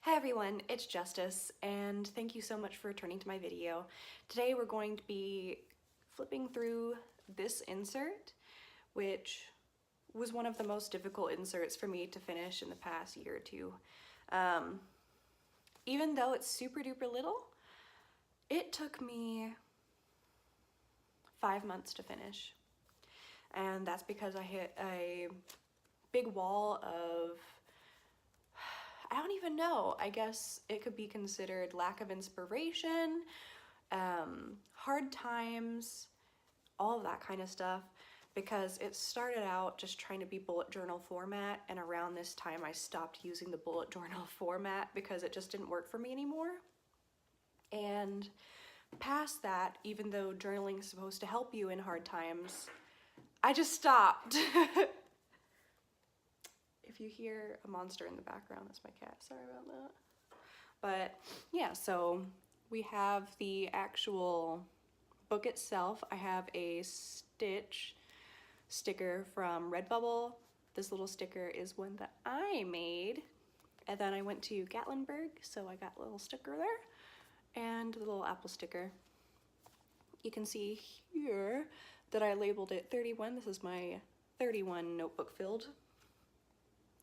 Hi everyone, it's Justice, and thank you so much for returning to my video. Today we're going to be flipping through this insert, which was one of the most difficult inserts for me to finish in the past year or two. Even though it's super duper little, it took me 5 months to finish. And that's because I hit a big wall of, I don't even know, I guess it could be considered lack of inspiration, hard times, all of that kind of stuff, because it started out just trying to be bullet journal format, and around this time I stopped using the bullet journal format because it just didn't work for me anymore. And past that, even though journaling is supposed to help you in hard times, I just stopped. If you hear a monster in the background, that's my cat, sorry about that. But yeah, so we have the actual book itself. I have a Stitch sticker from Redbubble. This little sticker is one that I made. And then I went to Gatlinburg, so I got a little sticker there and the little apple sticker. You can see here that I labeled it 31. This is my 31 notebook filled.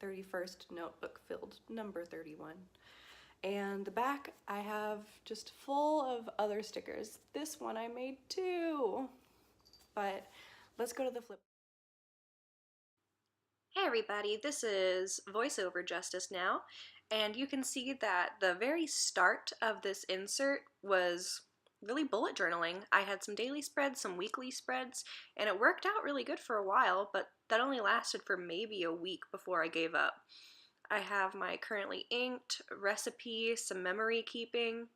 31st notebook filled, number 31. And the back I have just full of other stickers. This one I made too. But let's go to the flip. Hey everybody, this is VoiceOver Justice now, and you can see that the very start of this insert was really bullet journaling. I had some daily spreads, some weekly spreads, and it worked out really good for a while, but that only lasted for maybe a week before I gave up. I have my currently inked recipe, some memory keeping,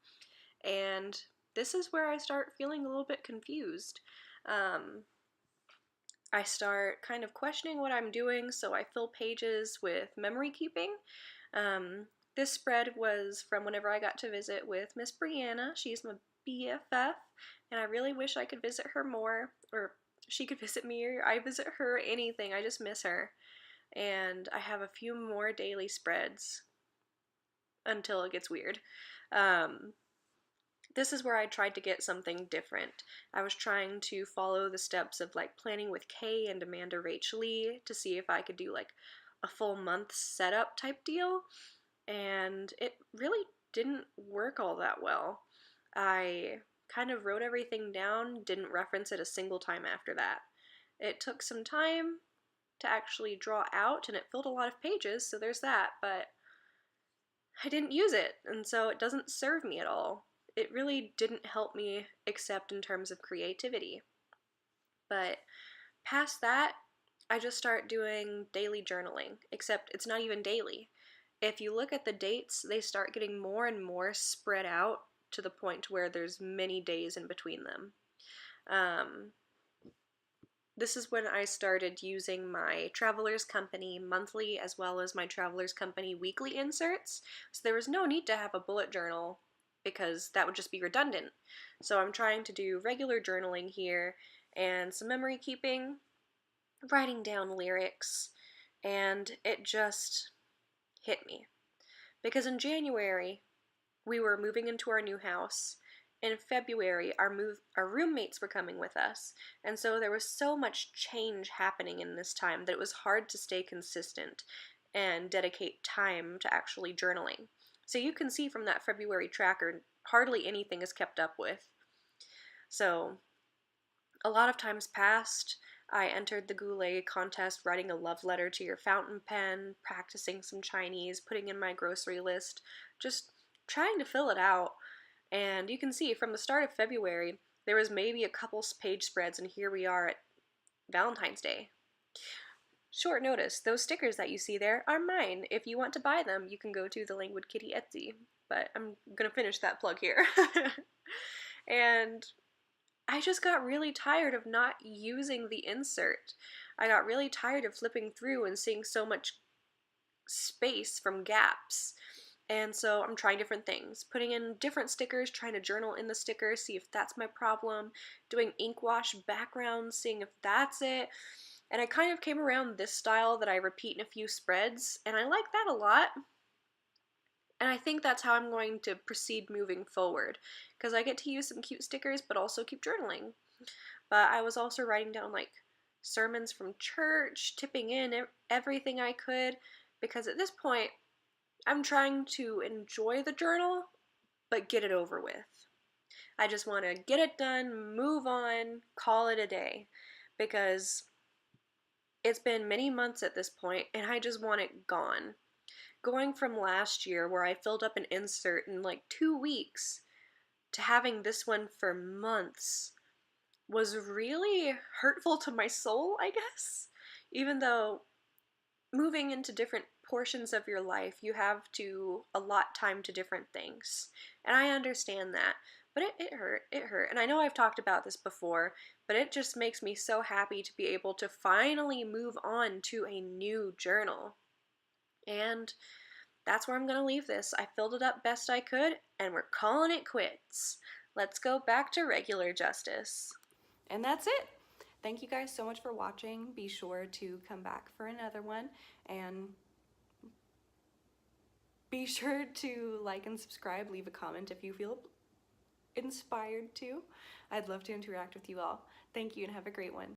and this is where I start feeling a little bit confused. I start kind of questioning what I'm doing, so I fill pages with memory keeping. This spread was from whenever I got to visit with Miss Brianna. She's my BFF, and I really wish I could visit her more, or she could visit me, or I visit her, anything. I just miss her. And I have a few more daily spreads until it gets weird. This is where I tried to get something different. I was trying to follow the steps of like planning with Kay and Amanda Rachel Lee to see if I could do like a full month setup type deal, and it really didn't work all that well. I kind of wrote everything down, didn't reference it a single time after that. It took some time to actually draw out, and it filled a lot of pages, so there's that, but I didn't use it, and so it doesn't serve me at all. It really didn't help me except in terms of creativity. But past that, I just start doing daily journaling, except it's not even daily. If you look at the dates, they start getting more and more spread out to the point where there's many days in between them. This is when I started using my Traveler's Company monthly as well as my Traveler's Company weekly inserts. So there was no need to have a bullet journal because that would just be redundant. So I'm trying to do regular journaling here and some memory keeping, writing down lyrics, and it just hit me. Because in January, we were moving into our new house. In February, our roommates were coming with us, and so there was so much change happening in this time that it was hard to stay consistent and dedicate time to actually journaling. So you can see from that February tracker, hardly anything is kept up with. So a lot of times passed. I entered the Goulet contest writing a love letter to your fountain pen, practicing some Chinese, putting in my grocery list, just trying to fill it out. And you can see from the start of February, there was maybe a couple page spreads, and here we are at Valentine's Day. Short notice, those stickers that you see there are mine. If you want to buy them, you can go to the Languid Kitty Etsy. But I'm gonna finish that plug here. And I just got really tired of not using the insert. I got really tired of flipping through and seeing so much space from gaps. And so I'm trying different things, putting in different stickers, trying to journal in the stickers, see if that's my problem, doing ink wash backgrounds, seeing if that's it. And I kind of came around this style that I repeat in a few spreads, and I like that a lot. And I think that's how I'm going to proceed moving forward, because I get to use some cute stickers but also keep journaling. But I was also writing down like sermons from church, tipping in everything I could, because at this point I'm trying to enjoy the journal but get it over with. I just want to get it done, move on, call it a day, because it's been many months at this point and I just want it gone. Going from last year where I filled up an insert in like 2 weeks to having this one for months was really hurtful to my soul, I guess. Even though moving into different portions of your life, you have to allot time to different things. And I understand that. But it hurt. It hurt. And I know I've talked about this before, but it just makes me so happy to be able to finally move on to a new journal. And that's where I'm going to leave this. I filled it up best I could, and we're calling it quits. Let's go back to regular justice. And that's it. Thank you guys so much for watching. Be sure to come back for another one, and be sure to like and subscribe. Leave a comment if you feel inspired to. I'd love to interact with you all. Thank you and have a great one.